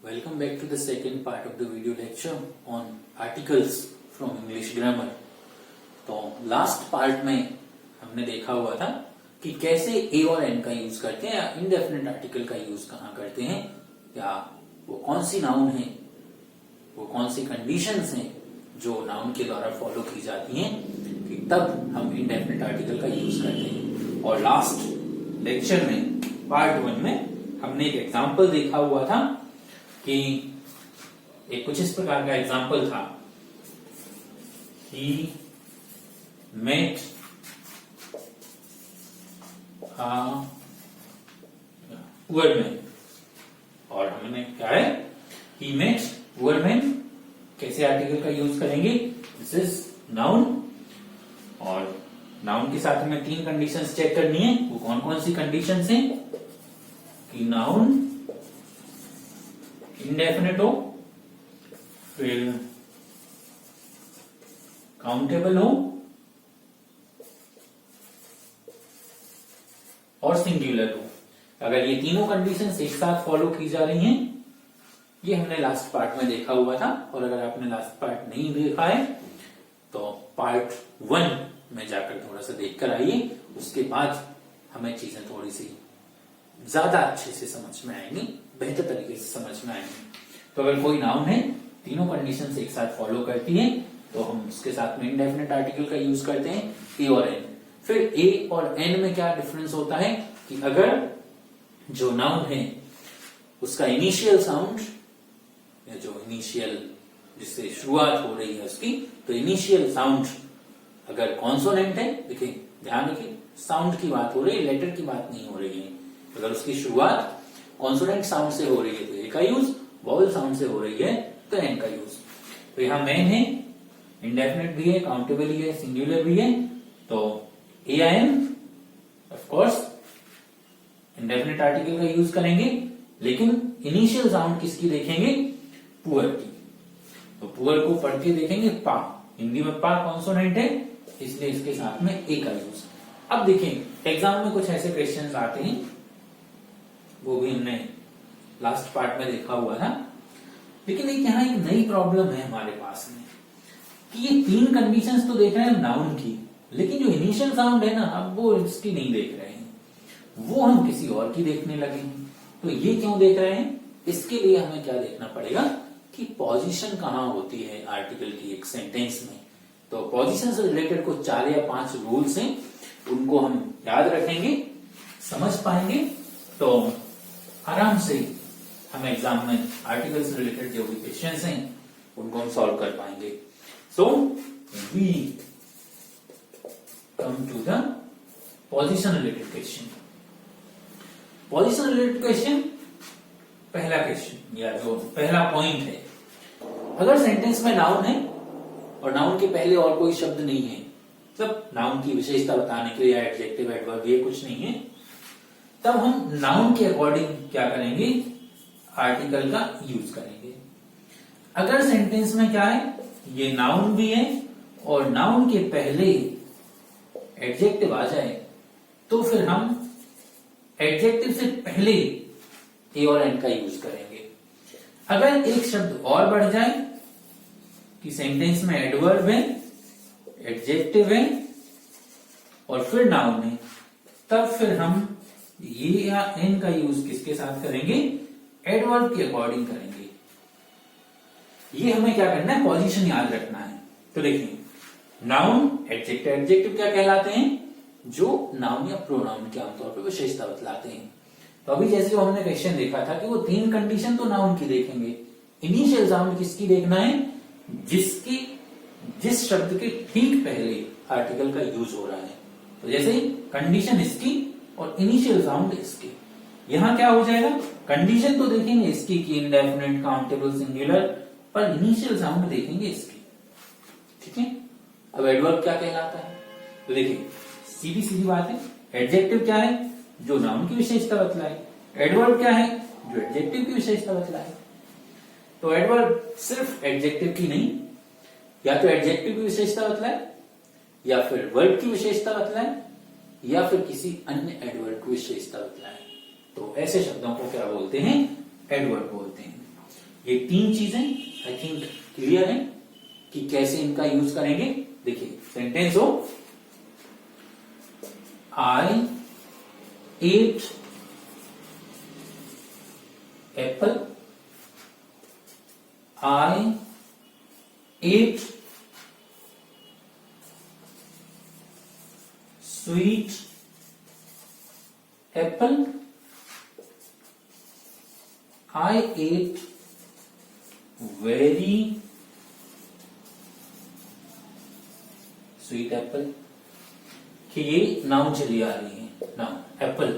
Welcome back to the second part of the video lecture on articles from English grammar. तो last part में हमने देखा हुआ था कि कैसे ए और एन का यूज करते हैं या इनडेफिनेट आर्टिकल का यूज कहाँ करते हैं या वो कौन सी नाउन है, वो कौन सी कंडीशंस हैं जो नाउन के द्वारा फॉलो की जाती हैं कि तब हम इनडेफिनेट आर्टिकल का यूज करते हैं। और लास्ट लेक्चर में पार्ट 1 में हमने एक एग्जाम्पल देखा हुआ था कि एक कुछ इस प्रकार का एग्जाम्पल था, ही मेट पुअर मैन। और हमने क्या है, ही मेट पुअर मैन, कैसे आर्टिकल का यूज करेंगे, दिस इज नाउन। और नाउन के साथ हमें 3 कंडीशंस चेक करनी है। वो कौन कौन सी कंडीशंस हैं कि नाउन इंडेफिनिट हो, फिर काउंटेबल हो और सिंगुलर हो। अगर ये तीनों कंडीशंस एक साथ फॉलो की जा रही हैं, ये हमने लास्ट पार्ट में देखा हुआ था। और अगर आपने लास्ट पार्ट नहीं देखा है तो पार्ट 1 में जाकर थोड़ा सा देख कर आइए, उसके बाद हमें चीजें थोड़ी सी ज्यादा अच्छे से समझ में आएंगी, बेहतर तरीके से समझ में आएंगी। तो अगर कोई नाउन है, तीनों कंडीशंस एक साथ फॉलो करती है, तो हम उसके साथ में इंडेफिनिट आर्टिकल का यूज करते हैं, ए और एन। फिर ए और एन में क्या डिफरेंस होता है कि अगर जो नाउन है उसका इनिशियल साउंड या जो इनिशियल जिससे शुरुआत हो रही है उसकी, तो इनिशियल साउंड अगर कॉन्सोनेंट है, देखिए ध्यान रखिए साउंड की बात हो रही है, लेटर की बात नहीं हो रही है। अगर उसकी शुरुआत कॉन्सोनेंट साउंड से हो रही है तो ए का यूज, वॉवल साउंड से हो रही है तो एन का यूज। तो यहां मैन है, इंडेफिनिट भी है, काउंटेबल भी है, सिंगुलर भी है, तो A I N of course indefinite article का यूज करेंगे, लेकिन इनिशियल साउंड किसकी देखेंगे, पुअर की। तो पुअर को पढ़ के देखेंगे पा, हिंदी में पा कॉन्सोनेंट है, इसलिए इसके साथ में ए का यूज। अब देखें एग्जाम में कुछ ऐसे क्वेश्चंस आते हैं, वो भी हमने लास्ट पार्ट में देखा हुआ था, लेकिन एक यहाँ एक नई प्रॉब्लम है हमारे पास में कि ये 3 कंडीशंस तो देख रहे हैं नाउन की, लेकिन जो इनिशियल साउंड है ना, अब वो इसकी नहीं देख रहे हैं, वो हम किसी और की देखने लगे हैं। तो ये क्यों देख रहे हैं, इसके लिए हमें क्या देखना पड़ेगा कि पोजीशन कहाँ होती है आर्टिकल की एक सेंटेंस में। तो पोजीशन से रिलेटेड कुछ 4 या 5 रूल्स हैं, उनको हम याद रखेंगे, समझ पाएंगे, तो आराम से हम एग्जाम में आर्टिकल से रिलेटेड जो भी क्वेश्चंस हैं उनको हम सॉल्व कर पाएंगे। So we come to the position related question. Position related question, पहला क्वेश्चन या जो पहला पॉइंट है, अगर सेंटेंस में नाउन है और नाउन के पहले और कोई शब्द नहीं है, मतलब नाउन की विशेषता बताने के लिए एडजेक्टिव एडवर्ब ये कुछ नहीं है, तब हम नाउन के अकॉर्डिंग क्या करेंगे, आर्टिकल का यूज करेंगे। अगर सेंटेंस में क्या है, ये नाउन भी है और नाउन के पहले एडजेक्टिव आ जाए, तो फिर हम एडजेक्टिव से पहले ए और एन का यूज करेंगे। अगर एक शब्द और बढ़ जाए कि सेंटेंस में एडवर्ब है, एडजेक्टिव है और फिर नाउन है, तब फिर हम ये या एन का यूज किसके साथ करेंगे, एडवर्ब के अकॉर्डिंग करेंगे। ये हमें क्या करना है, पोजीशन याद रखना है। तो देखिए नाउन, एडजेक्टिव, एडजेक्टिव क्या कहलाते हैं, जो नाउन या प्रोनाउन के आमतौर पर विशेषता बतलाते हैं। तो अभी जैसे जो हमने क्वेश्चन देखा था कि वो 3 कंडीशन तो नाउन की देखेंगे, इनिशियल साउंड किसकी देखना है, जिस शब्द के ठीक पहले आर्टिकल का यूज हो रहा है। तो जैसे कंडीशन इसकी और इनिशियल साउंड इसके, यहां क्या हो जाएगा, कंडीशन तो देखेंगे इसकी कि इंडेफिनिट, काउंटेबल, सिंगुलर, पर इनिशियल साउंड देखेंगे इसकी, ठीक है। अब एडवर्ब क्या कहलाता है, तो देखिए सीधी सीधी बात है, एडजेक्टिव क्या है, जो नाउन की विशेषता बतलाए, एडवर्ब क्या है, जो एडजेक्टिव की विशेषता बतलाए। तो एडवर्ब सिर्फ एडजेक्टिव की नहीं, या तो एडजेक्टिव की विशेषता बतलाए, या फिर वर्ब की विशेषता बतलाए, या फिर किसी अन्य एडवर्ब की विशेषता बतलाए। तो ऐसे शब्दों को क्या बोलते हैं, एडवर्ब बोलते हैं। ये तीन चीजें आई थिंक क्लियर है कि कैसे इनका यूज करेंगे। देखिए सेंटेंस हो, आई eight Apple, I eight sweet Apple, I at very sweet Apple. कि ये नाउन चली आ रही है, नाउन एप्पल।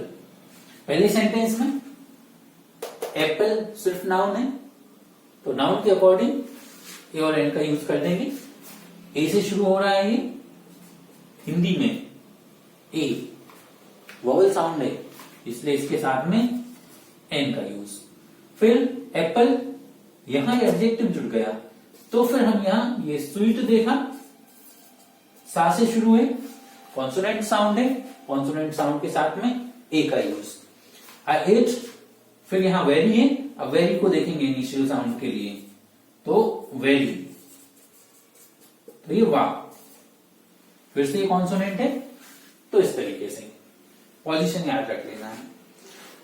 पहले सेंटेंस में एप्पल सिर्फ नाउन है, तो नाउन के अकॉर्डिंग ए और एन का यूज कर देंगे। ए से शुरू हो रहा है ये, हिंदी में ए वॉवल साउंड है, इसलिए इसके साथ में एन का यूज। फिर एप्पल, यहां एडजेक्टिव जुड़ गया, तो फिर हम यहां ये स्वीट देखा, सा से शुरू है, कॉन्सोनेंट साउंड है, कॉन्सोनेंट साउंड के साथ में ए का यूज। आई एट, फिर यहां वेरी है, अब वेरी को देखेंगे इनिशियल साउंड के लिए, तो वेरी, तो ये वाह, फिर से ये कॉन्सोनेंट है, तो इस तरीके से पोजीशन याद रख लेना है।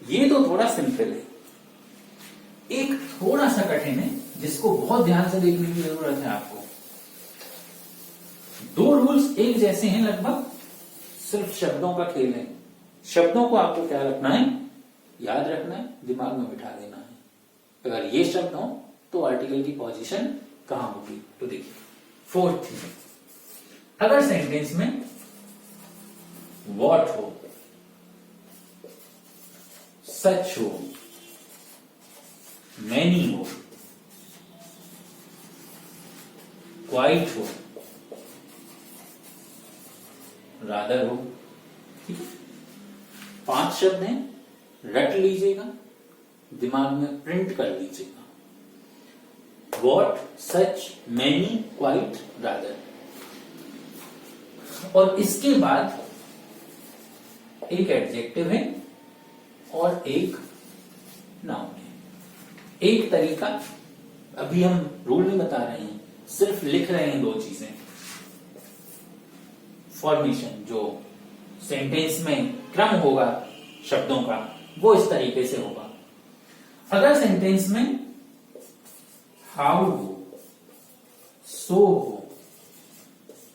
ये तो थोड़ा सिंपल है। एक थोड़ा सा कठिन है, जिसको बहुत ध्यान से देखने की जरूरत है आपको। दो रूल्स एक जैसे हैं लगभग, सिर्फ शब्दों का खेल है। शब्दों को आपको क्या रखना है, याद रखना है, दिमाग में बिठा देना है। अगर ये शब्द हो तो आर्टिकल की पोजीशन कहां होगी, तो देखिए फोर्थ थिंग, अगर सेंटेंस में वॉट हो, सच हो, मैनी हो, क्वाइट हो, रादर हो, ठीक है। 5 शब्द हैं, रट लीजिएगा, दिमाग में प्रिंट कर लीजिएगा। What, such, many, quite, rather. और इसके बाद एक एडजेक्टिव है और एक नाउन है। एक तरीका, अभी हम रूल नहीं बता रहे हैं, सिर्फ लिख रहे हैं दो चीजें। फॉर्मेशन, जो सेंटेंस में क्रम होगा शब्दों का, वो इस तरीके से होगा। अगर सेंटेंस में हाउ हो, सो हो,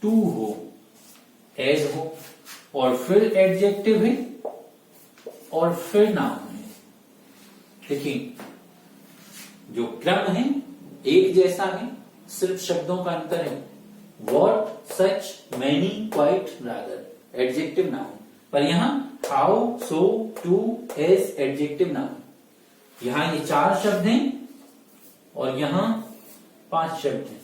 टू हो, एज हो, और फिर एडजेक्टिव है और फिर नाउन है। देखिए जो क्रम है एक जैसा है, सिर्फ शब्दों का अंतर है। What, such, many, quite, rather, adjective noun. पर यहां how, so, too, as, adjective noun. यहां ये 4 शब्द हैं और यहां 5 शब्द हैं।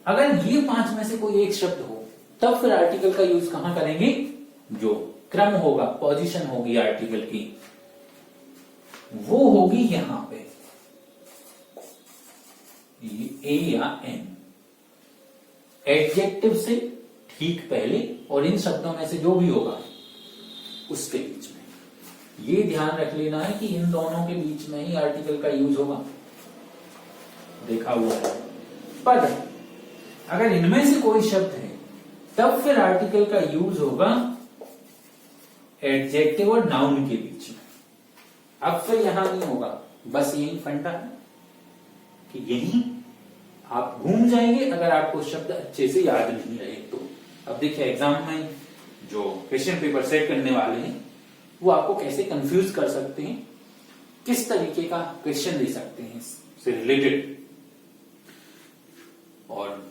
अगर ये 5 में से कोई एक शब्द हो, तब फिर आर्टिकल का यूज कहां करेंगे, जो क्रम होगा, पोजीशन होगी आर्टिकल की, वो होगी यहां पे, ए या एन, एडजेक्टिव से ठीक पहले और इन शब्दों में से जो भी होगा उसके बीच में। ये ध्यान रख लेना है कि इन दोनों के बीच में ही आर्टिकल का यूज होगा, देखा हुआ है। पर अगर इनमें से कोई शब्द है, तब फिर आर्टिकल का यूज होगा एडजेक्टिव और नाउन के बीच में। अब फिर यहां नहीं होगा, बस यही फंडा है कि यही आप घूम जाएंगे अगर आपको शब्द अच्छे से याद नहीं रहे तो। अब देखिए एग्जाम में जो क्वेश्चन पेपर सेट करने वाले हैं, वो आपको कैसे कंफ्यूज कर सकते हैं, किस तरीके का क्वेश्चन दे सकते हैं इससे रिलेटेड। और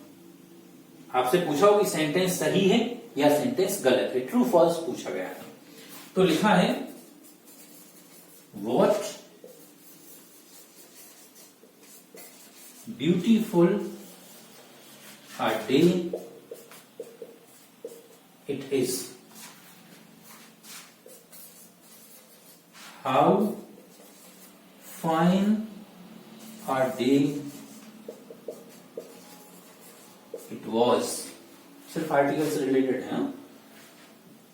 आपसे पूछा हो कि सेंटेंस सही है या सेंटेंस गलत है, ट्रू फॉल्स पूछा गया है। तो लिखा है what beautiful a day it is, how fine a day it was। सिर्फ आर्टिकल से रिलेटेड है।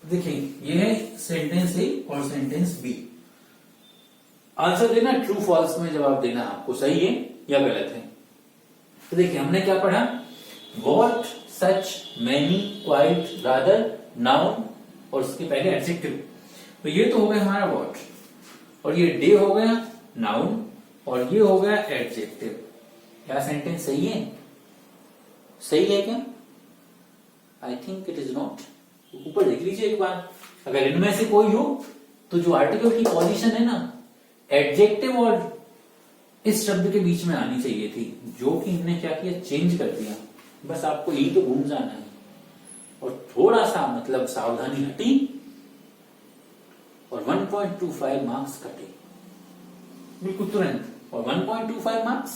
देखिए यह है सेंटेंस ए और सेंटेंस बी। आंसर देना ट्रू फॉल्स में जवाब देना आपको सही है या गलत है। तो देखिए हमने क्या पढ़ा, what, such, many, quite, rather, noun और उसके पहले एडजेक्टिव। तो ये तो हो गया हमारा वॉट, और ये डे हो गया नाउन, और ये हो गया एडजेक्टिव। क्या सेंटेंस सही है? सही है क्या? I think it is not. ऊपर देख लीजिए एक बार, अगर इनमें से कोई हो तो जो आर्टिकल की पोजीशन है ना, एडजेक्टिव और इस शब्द के बीच में आनी चाहिए थी, जो कि इनने क्या किया, चेंज कर दिया। बस आपको यही तो घूम जाना है, और थोड़ा सा मतलब सावधानी हटी और 1.25 मार्क्स कटे बिल्कुल तुरंत। और 1.25 मार्क्स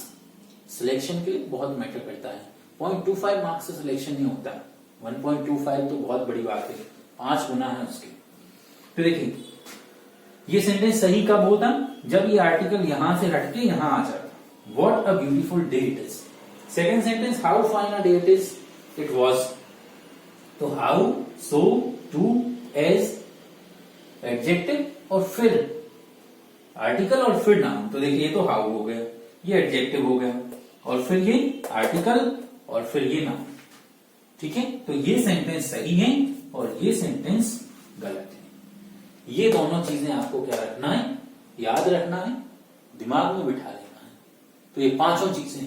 सिलेक्शन के लिए बहुत मैटर करता है। 0.25 मार्क्स से सिलेक्शन नहीं होता, 1.25 तो बहुत बड़ी बात है, 5 गुना है उसके। तो देखिए ये सेंटेंस सही कब होता, जब ये आर्टिकल यहां से हटके यहां आ जाता। What a beautiful day it is. Second sentence, how fine a day it is, it was. तो how, so, too, as, adjective और फिर आर्टिकल और फिर नाउन। तो देखिए ये तो हाउ हो गया, ये एडजेक्टिव हो गया, और फिर ये आर्टिकल और फिर ये नाउन। ठीक है, तो ये सेंटेंस सही है और ये सेंटेंस गलत है। ये दोनों चीजें आपको क्या रखना है, याद रखना है, दिमाग में बिठा लेना है। तो ये पांचों चीजें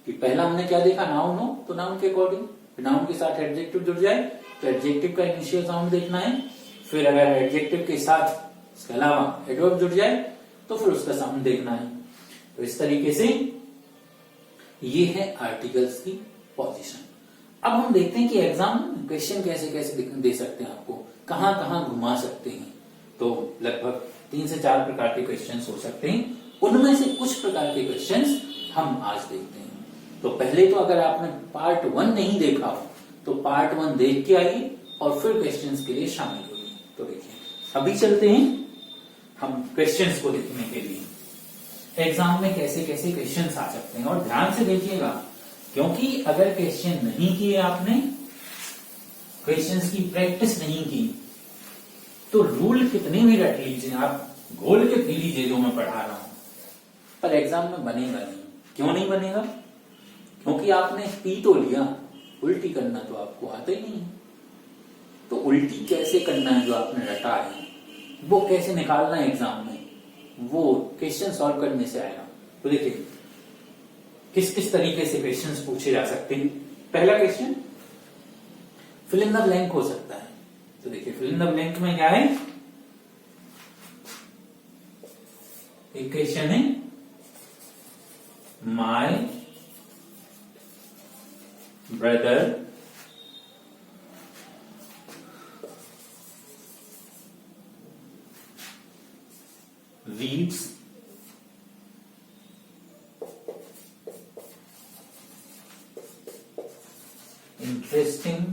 कि पहला हमने क्या देखा, नाउन हो तो नाउन के अकॉर्डिंग, नाउन के साथ एडजेक्टिव जुड़ जाए तो एडजेक्टिव का इनिशियल साउंड देखना है, फिर अगर एडजेक्टिव के साथ इसके अलावा एडवर्ब जुड़ जाए तो फिर उसका साउंड देखना है। तो इस तरीके से ये है आर्टिकल्स की पोजीशन। अब हम देखते हैं कि एग्जाम में क्वेश्चन कैसे कैसे दे सकते हैं, आपको कहां कहां घुमा सकते हैं। तो लगभग 3 से 4 प्रकार के क्वेश्चंस हो सकते हैं, उनमें से कुछ प्रकार के क्वेश्चंस हम आज देखते हैं। तो पहले तो अगर आपने पार्ट 1 नहीं देखा हो तो पार्ट 1 देख के आइए और फिर क्वेश्चंस के लिए शामिल होइए। तो देखिए अभी चलते हैं हम क्वेश्चंस को देखने के लिए, एग्जाम में कैसे कैसे क्वेश्चंस आ सकते हैं। और ध्यान से देखिएगा, क्योंकि अगर क्वेश्चन नहीं किए आपने, क्वेश्चंस की प्रैक्टिस नहीं की, तो रूल कितने भी रट लीजिए आप, घोल के पी लीजिए जो मैं पढ़ा रहा हूं, पर एग्जाम में बनेगा नहीं। क्यों नहीं बनेगा? क्योंकि आपने पी तो लिया, उल्टी करना तो आपको आता ही नहीं। तो उल्टी कैसे करना है जो आपने रटा है, वो कैसे निकालना है एग्जाम में, वो क्वेश्चन सॉल्व करने से आएगा। तो देखिए किस किस तरीके से क्वेश्चंस पूछे जा सकते हैं। पहला question fill in the blank हो सकता है। तो देखिए फिल इन द ब्लैंक में क्या है, एक क्वेश्चन है, my brother reads interesting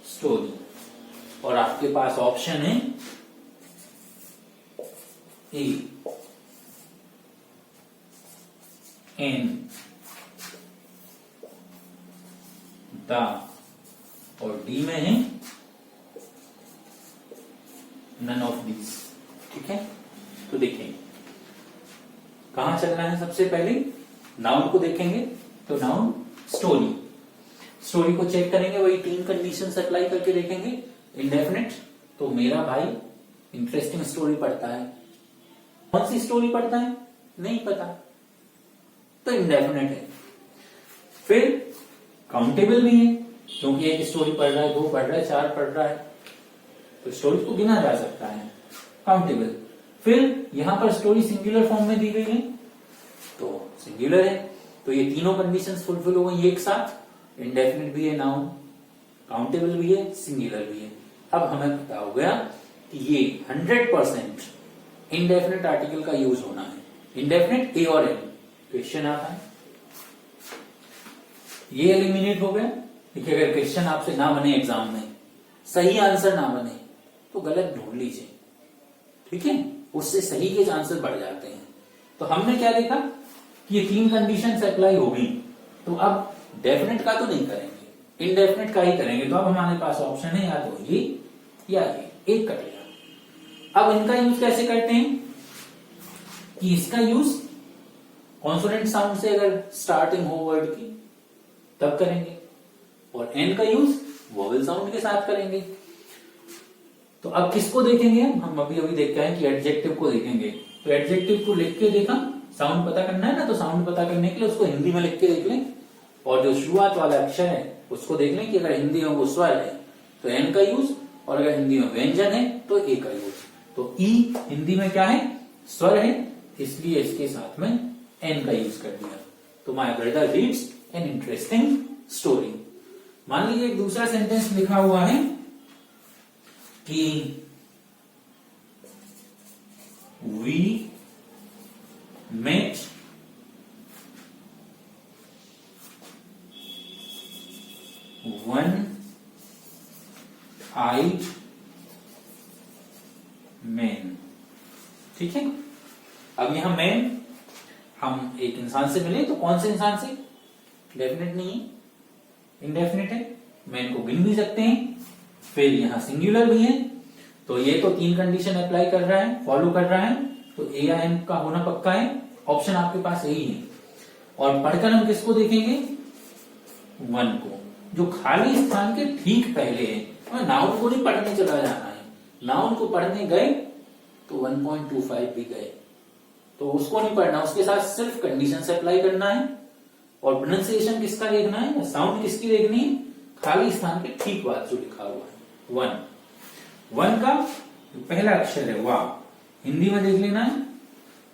story, और आपके पास ऑप्शन है ए एन द, और डी में है नन ऑफ दीज। ठीक है, तो देखिए कहां चलना है। सबसे पहले नाउन को देखेंगे। तो नाउन स्टोरी, स्टोरी को चेक करेंगे, वही 3 कंडीशंस अप्लाई करके देखेंगे। इंडेफिनिट, तो मेरा भाई इंटरेस्टिंग स्टोरी पढ़ता है। कौन सी स्टोरी पढ़ता है नहीं पता, तो इंडेफिनिट है। फिर काउंटेबल भी है, क्योंकि एक स्टोरी पढ़ रहा है, 2 पढ़ रहा है, 4 पढ़ रहा है, तो स्टोरी को गिना जा सकता है, काउंटेबल। फिर यहां पर स्टोरी सिंगुलर फॉर्म में दी गई है तो सिंगुलर है। तो ये तीनों कंडीशंस फुलफिल हो गई एक साथ, इंडेफिनिट भी है नाउन, काउंटेबल भी है, सिंगुलर भी है। अब हमें पता हो गया कि ये 100% इंडेफिनिट आर्टिकल का यूज होना है। इंडेफिनिट ए और एन क्वेश्चन आता है, ये एलिमिनेट हो गया। देखिए अगर क्वेश्चन आपसे ना बने एग्जाम में, सही आंसर ना बने, तो गलत ढूंढ लीजिए। ठीक है, उससे सही के चांसेस बढ़ जाते हैं। तो हमने क्या देखा कि ये 3 कंडीशंस अप्लाई हो गई, तो अब डेफिनेट का तो नहीं करेंगे, इंडेफिनेट का ही करेंगे। तो अब हमारे पास ऑप्शन है या तो ये या ये, एक कटेगा। अब इनका यूज कैसे करते हैं कि इसका यूज कॉन्सोनेंट साउंड से अगर स्टार्टिंग हो वर्ड की तब करेंगे, और एन का यूज वोवेल साउंड के साथ करेंगे। तो अब किसको देखेंगे हम अभी अभी देख के आए कि एडजेक्टिव को देखेंगे। तो एडजेक्टिव को लिख के देखा, साउंड पता करना है ना, तो साउंड पता करने के लिए उसको हिंदी में लिख के देख लें, और जो शुरुआत वाला अक्षर है उसको देख लें कि अगर हिंदी में वो स्वर है तो एन का यूज, और अगर हिंदी में व्यंजन है तो ए का यूज। तो ई हिंदी में क्या है, स्वर है, इसलिए इसके साथ में एन का यूज कर दिया। तो my brother reads an interesting story. मान लीजिए एक दूसरा सेंटेंस लिखा हुआ है कि we met one eyed man. ठीक है, अब यहां मैन, हम एक इंसान से मिले तो कौन से इंसान से, डेफिनेट नहीं है, इनडेफिनेट है, मैन को गिन भी सकते हैं, फिर यहां सिंगुलर भी है, तो ये तो 3 कंडीशन अप्लाई कर रहा है, फॉलो कर रहा है, तो ए या एन का होना पक्का है, ऑप्शन आपके पास यही है। और पढ़कर हम किसको देखेंगे, वन को, जो खाली स्थान के ठीक पहले है। और नाउन को नहीं पढ़ने चला जाना है, नाउन को पढ़ने गए तो 1.25 भी गए, तो उसको नहीं पढ़ना, उसके साथ सिर्फ कंडीशन से अप्लाई करना है, और प्रोनाउंसिएशन किसका देखना है, साउंड किसकी देखनी है, खाली स्थान के ठीक बाद जो लिखा हुआ है वन। वन का पहला अक्षर है वाह, हिंदी में देख लेना है,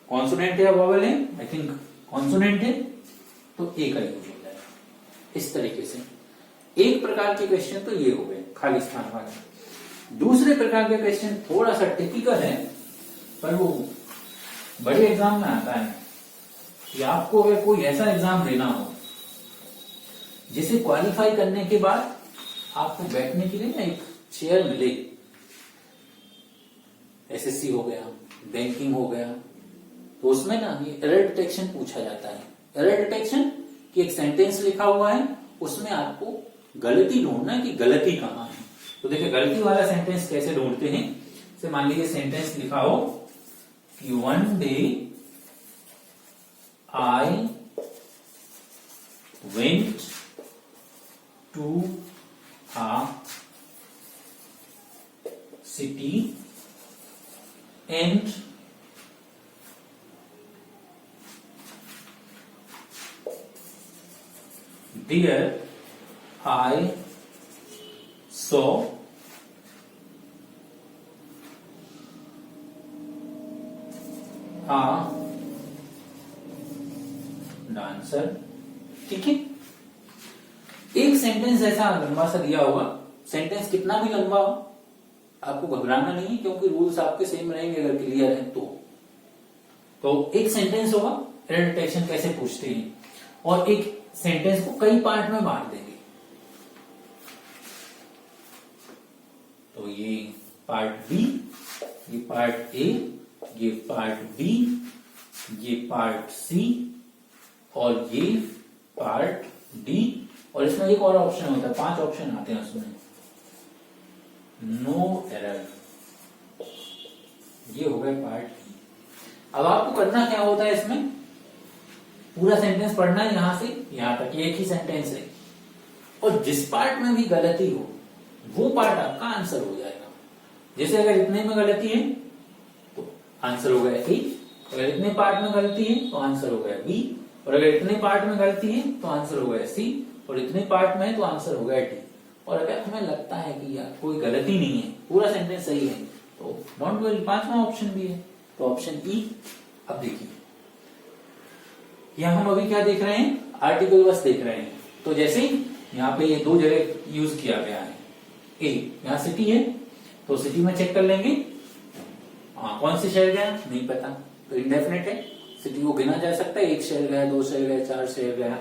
कॉन्सोनेंट है या वोवेल है, आई थिंक कॉन्सोनेंट है, तो ए का यूज होता है। इस तरीके से एक प्रकार के क्वेश्चन तो ये हो गए खाली स्थान वाले। दूसरे प्रकार के क्वेश्चन थोड़ा सा टिपिकल है, पर वो बड़े एग्जाम में आता है कि आपको अगर कोई ऐसा एग्जाम देना हो जिसे क्वालिफाई करने के बाद आपको बैठने के लिए ना एक चेयर मिले, एसएससी हो गया, बैंकिंग हो गया, तो उसमें ना ये एरर डिटेक्शन पूछा जाता है। एरर डिटेक्शन कि एक सेंटेंस लिखा हुआ है, उसमें आपको गलती ढूंढना है कि गलती कहां है। तो देखिए गलती वाला सेंटेंस कैसे ढूंढते हैं, जैसे मान लीजिए सेंटेंस लिखा हो कि one day I went to a city and there I saw a dancer। ठीक है, एक सेंटेंस ऐसा लंबा सा दिया होगा, सेंटेंस कितना भी लंबा हो आपको घबराना नहीं है, क्योंकि रूल्स आपके सेम रहेंगे अगर क्लियर है तो एक सेंटेंस होगा, एरर डिटेक्शन कैसे पूछते हैं, और एक सेंटेंस को कई पार्ट में बांट देंगे। तो ये पार्ट बी, ये पार्ट ए, ये पार्ट बी, ये पार्ट सी, और ये पार्ट डी, और इसमें एक और ऑप्शन होता है, 5 ऑप्शन आते हैं उसमें, नो एरर। ये हो गए पार्ट ई। अब आपको करना क्या होता है, इसमें पूरा सेंटेंस पढ़ना है यहां से यहां तक, एक ही सेंटेंस है, और जिस पार्ट में भी गलती हो वो पार्ट आपका आंसर हो जाएगा। जैसे अगर इतने में गलती है तो आंसर हो गया ए, अगर इतने पार्ट में गलती है तो आंसर हो गया बी, और अगर इतने पार्ट में गलती है तो आंसर हो गया सी, और इतने पार्ट में है तो आंसर हो गया डी। और अगर हमें लगता है कि यार कोई गलती नहीं है, पूरा सेंटेंस सही है, तो डोंट वरी, 5वां ऑप्शन भी है, तो ऑप्शन ई। अब देखिए यहां हम अभी क्या देख रहे हैं, आर्टिकल बस देख रहे हैं। तो जैसे यहाँ पे ये 2 जगह यूज किया गया है, ए यहाँ सिटी है तो सिटी में चेक कर लेंगे, हाँ कौन से शहर गया नहीं पता, तो इंडेफिनेट है, सिटी को गिना जा सकता है, 1 शहर गया, 2 शहर गया, 4 शहर गया,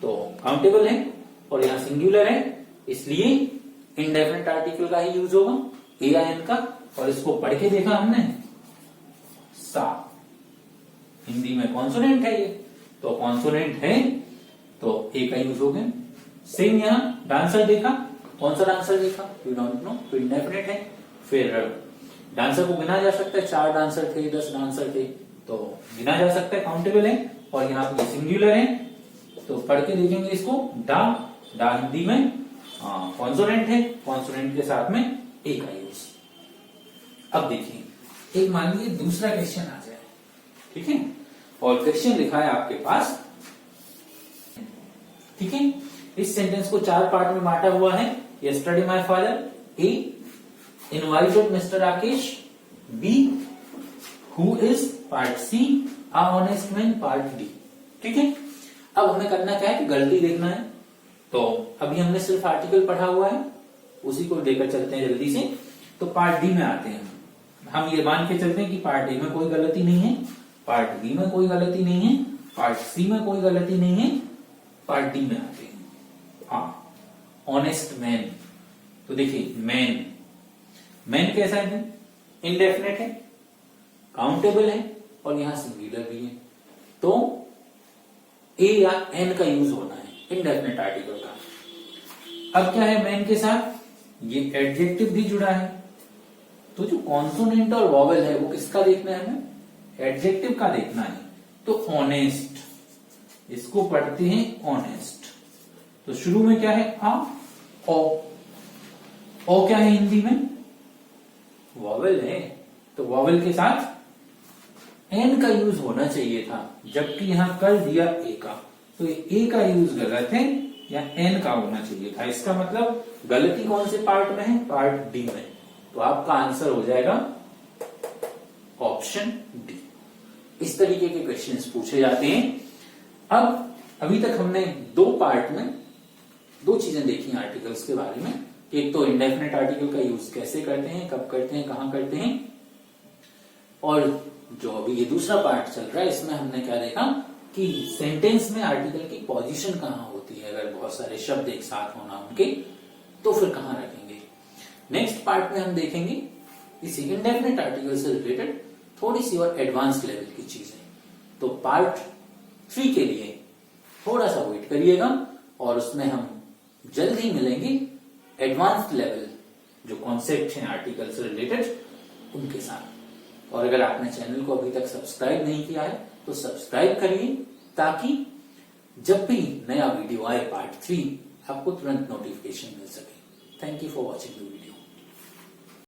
तो काउंटेबल है, और यहाँ सिंगुलर है, इसलिए इंडेफिनेट आर्टिकल का ही यूज होगा, ए या एन का। और इसको पढ़ के देखा हमने, सा, हिंदी में कॉन्सोनेंट है ये, तो कॉन्सोनेंट है तो ए का यूज हो गया। सेम यहाँ डांसर देखा, कौन सा डांसर देखा, वी डोंट नो, तो इंडेफिनेट है। फिर डांसर को गिना जा सकता है, 4 डांसर थे, 10 डांसर थे, तो गिना जा सकता है, काउंटेबल है। और यहाँ पे सिंगुलर है, तो पढ़ के देखेंगे इसको, डा, डा हिंदी में कॉन्सोनेंट है, कॉन्सोनेंट के साथ में ए का यूज। अब देखिए, एक मान लीजिए दूसरा क्वेश्चन आ जाए, ठीक है, और क्वेश्चन लिखा है आपके पास, ठीक है। इस सेंटेंस को 4 पार्ट में बांटा हुआ है। Yesterday my father, A, invited mister Rakesh, B, who is, part C, a honest man, part D, ठीक है। अब हमें करना क्या है कि गलती देखना है। तो अभी हमने सिर्फ आर्टिकल पढ़ा हुआ है, उसी को लेकर चलते हैं जल्दी से। तो पार्ट डी में आते हैं, हम ये मान के चलते हैं कि पार्ट ए में कोई गलती नहीं है, पार्ट बी में कोई गलती नहीं है, पार्ट सी में कोई गलती नहीं है, पार्ट डी में आते हैं। हाँ, ऑनेस्ट मैन, तो देखिए मैन, मैन कैसा है, इनडेफिनेट है, काउंटेबल है और यहां सिंगुलर भी है, तो ए या एन का यूज होना है इनडेफिनेट आर्टिकल का। अब क्या है मैन के साथ, ये एडजेक्टिव भी जुड़ा है, तो जो कॉन्सोनेंट और वॉवेल है वो किसका देखना है हमें, एडजेक्टिव का देखना है। तो ऑनेस्ट, इसको पढ़ते हैं ऑनेस्ट, तो शुरू में क्या है, आ, ओ क्या है हिंदी में, वॉवेल है, तो वॉवेल के साथ एन का यूज होना चाहिए था, जबकि यहां कर दिया ए का, तो ए का यूज गलत है, या एन का होना चाहिए था। इसका मतलब गलती कौन से पार्ट में है, पार्ट डी में, तो आपका आंसर हो जाएगा ऑप्शन डी। इस तरीके के क्वेश्चंस पूछे जाते हैं। अब अभी तक हमने 2 पार्ट में 2 चीजें देखी आर्टिकल्स के बारे में। एक तो इंडेफिनेट आर्टिकल का यूज कैसे करते हैं, कब करते हैं, कहां करते हैं, और जो अभी ये दूसरा पार्ट चल रहा है इसमें हमने क्या देखा कि सेंटेंस में आर्टिकल की पोजीशन कहां होती है, अगर बहुत सारे शब्द एक साथ होना उनके, तो फिर कहां रखेंगे। नेक्स्ट पार्ट में हम देखेंगे इस इंडेफिनेट आर्टिकल से रिलेटेड थोड़ी सी और एडवांस लेवल की चीजें। तो पार्ट 3 के लिए थोड़ा सा वेट करिएगा, और उसमें हम जल्द ही मिलेंगे एडवांस लेवल जो कॉन्सेप्ट हैं आर्टिकल से रिलेटेड उनके साथ। और अगर आपने चैनल को अभी तक सब्सक्राइब नहीं किया है तो सब्सक्राइब करिए, ताकि जब भी नया वीडियो आए पार्ट 3 आपको तुरंत नोटिफिकेशन मिल सके। Thank you for watching the video.